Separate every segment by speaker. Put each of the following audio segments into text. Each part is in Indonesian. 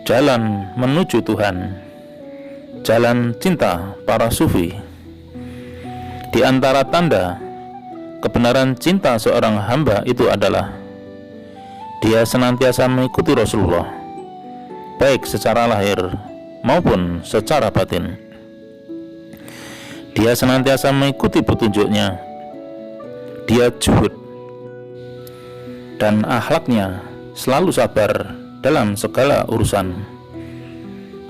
Speaker 1: Jalan menuju Tuhan, jalan cinta para sufi. Di antara tanda kebenaran cinta seorang hamba itu adalah dia senantiasa mengikuti Rasulullah, baik secara lahir maupun secara batin. Dia senantiasa mengikuti petunjuknya. Dia zuhud dan akhlaknya selalu sabar dalam segala urusan,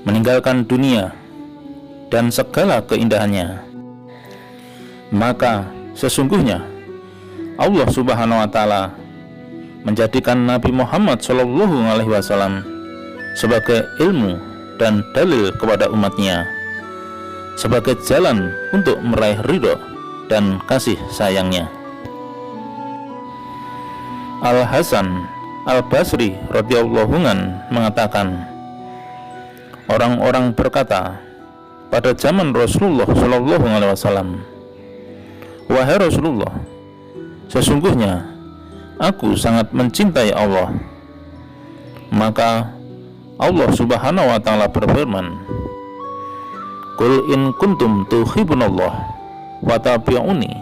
Speaker 1: meninggalkan dunia dan segala keindahannya. Maka sesungguhnya Allah Subhanahu wa Ta'ala menjadikan Nabi Muhammad SAW sebagai ilmu dan dalil kepada umatnya, sebagai jalan untuk meraih ridho dan kasih sayangnya. Al-Hasan Al-Basri radhiyallahu anhu mengatakan, orang-orang berkata pada zaman Rasulullah SAW, "Wahai Rasulullah, sesungguhnya aku sangat mencintai Allah." Maka Allah Subhanahu wa Ta'ala berfirman, "Qul in kuntum tuhibbunallah wattabi'uni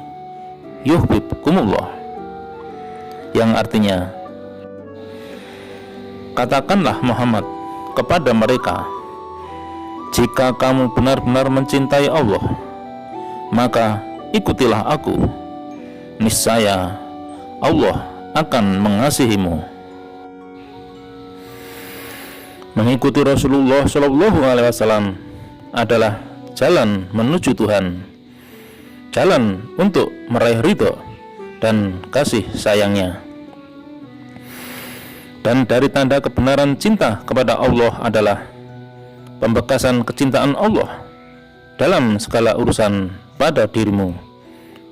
Speaker 1: yuhibbukumullah." Yang artinya, katakanlah Muhammad kepada mereka, jika kamu benar-benar mencintai Allah, maka ikutilah aku, niscaya Allah akan mengasihimu. Mengikuti Rasulullah SAW adalah jalan menuju Tuhan, jalan untuk meraih ridho dan kasih sayangnya. Dan dari tanda kebenaran cinta kepada Allah adalah pembekasan kecintaan Allah dalam segala urusan pada dirimu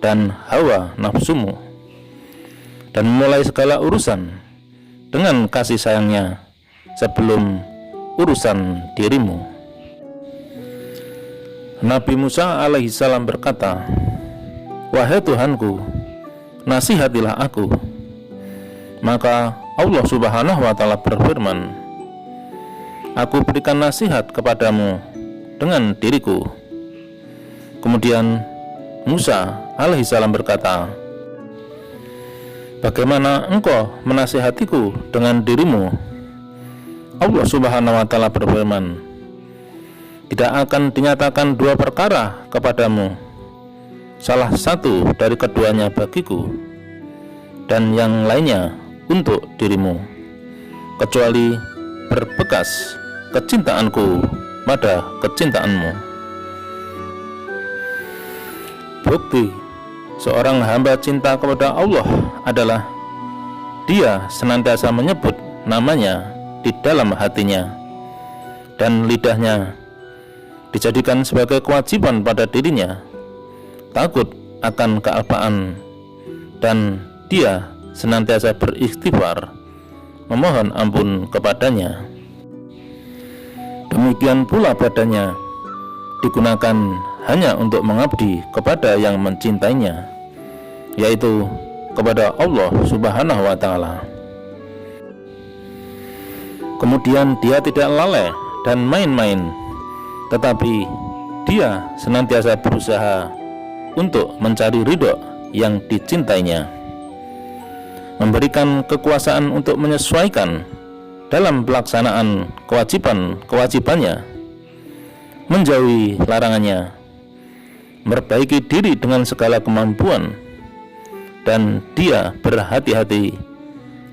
Speaker 1: dan hawa nafsumu, dan memulai segala urusan dengan kasih sayangnya sebelum urusan dirimu. Nabi Musa alaihissalam berkata, "Wahai Tuhanku, nasihatilah aku." Maka Allah Subhanahu wa Ta'ala berfirman, "Aku berikan nasihat kepadamu dengan diriku." Kemudian Musa alaihissalam berkata, "Bagaimana engkau menasihatiku dengan dirimu?" Allah Subhanahu wa Ta'ala berfirman, "Tidak akan dinyatakan dua perkara kepadamu, salah satu dari keduanya bagiku dan yang lainnya untuk dirimu, kecuali berbekas kecintaanku pada kecintaanmu." Bukti seorang hamba cinta kepada Allah adalah dia senantiasa menyebut namanya di dalam hatinya, dan lidahnya dijadikan sebagai kewajiban pada dirinya takut akan kealpaan, dan dia senantiasa beristighfar, memohon ampun kepadanya. Demikian pula badannya digunakan hanya untuk mengabdi kepada yang mencintainya, yaitu kepada Allah Subhanahu wa Ta'ala. Kemudian dia tidak lalai dan main-main, tetapi dia senantiasa berusaha untuk mencari ridho yang dicintainya, memberikan kekuasaan untuk menyesuaikan dalam pelaksanaan kewajibannya, menjauhi larangannya, memperbaiki diri dengan segala kemampuan, dan dia berhati-hati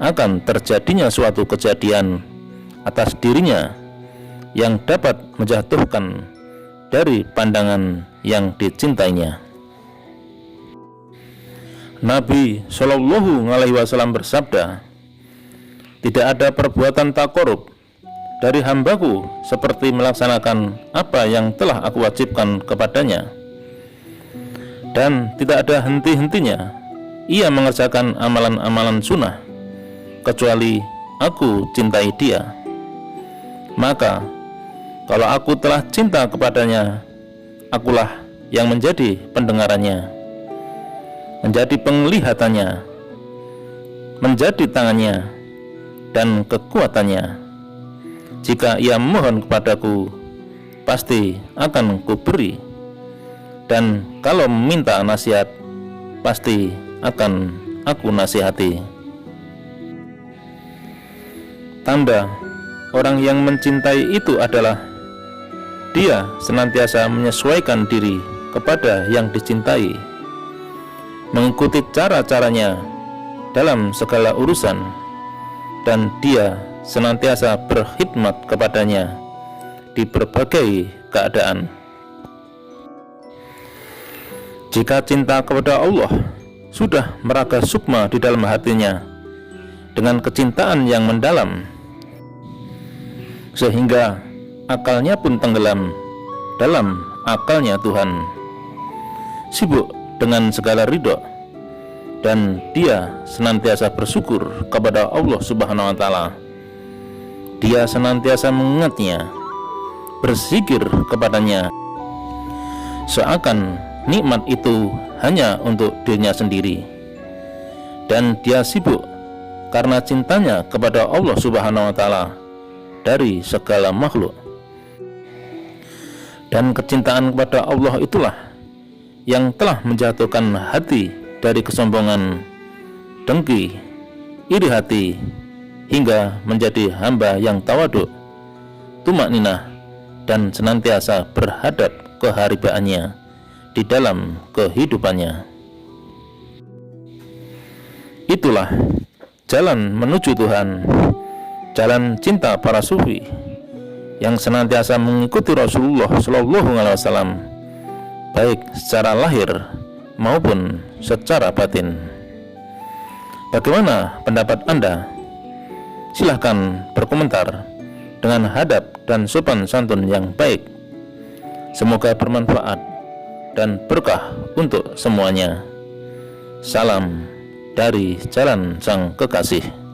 Speaker 1: akan terjadinya suatu kejadian atas dirinya yang dapat menjatuhkan dari pandangan yang dicintainya. Nabi Shallallahu Alaihi Wasallam bersabda, "Tidak ada perbuatan takorup dari hambaku seperti melaksanakan apa yang telah aku wajibkan kepadanya, dan tidak ada henti-hentinya ia mengerjakan amalan-amalan sunnah kecuali aku cintai dia. Maka kalau aku telah cinta kepadanya, akulah yang menjadi pendengarannya, menjadi penglihatannya, menjadi tangannya dan kekuatannya. Jika ia memohon kepadaku, pasti akan kuberi, dan kalau meminta nasihat, pasti akan aku nasihati. Tanda orang yang mencintai itu adalah dia senantiasa menyesuaikan diri kepada yang dicintai, mengikuti cara-caranya dalam segala urusan, dan dia senantiasa berkhidmat kepadanya di berbagai keadaan. Jika cinta kepada Allah sudah meraga sukma di dalam hatinya dengan kecintaan yang mendalam, sehingga akalnya pun tenggelam dalam akalnya Tuhan, sibuk dengan segala ridho, dan dia senantiasa bersyukur kepada Allah Subhanahu wa Ta'ala. Dia senantiasa mengingatnya, berzikir kepadanya, seakan nikmat itu hanya untuk dirinya sendiri, dan dia sibuk karena cintanya kepada Allah Subhanahu wa Ta'ala dari segala makhluk. Dan kecintaan kepada Allah itulah yang telah menjatuhkan hati dari kesombongan, dengki, iri hati, hingga menjadi hamba yang tawaduk, tumakninah, dan senantiasa berhadap keharibaannya di dalam kehidupannya. Itulah jalan menuju Tuhan, jalan cinta para sufi yang senantiasa mengikuti Rasulullah Shallallahu Alaihi Wasallam, baik secara lahir maupun secara batin. Bagaimana pendapat Anda? Silahkan berkomentar dengan hadap dan sopan santun yang baik. Semoga bermanfaat dan berkah untuk semuanya. Salam dari Jalan Sang Kekasih.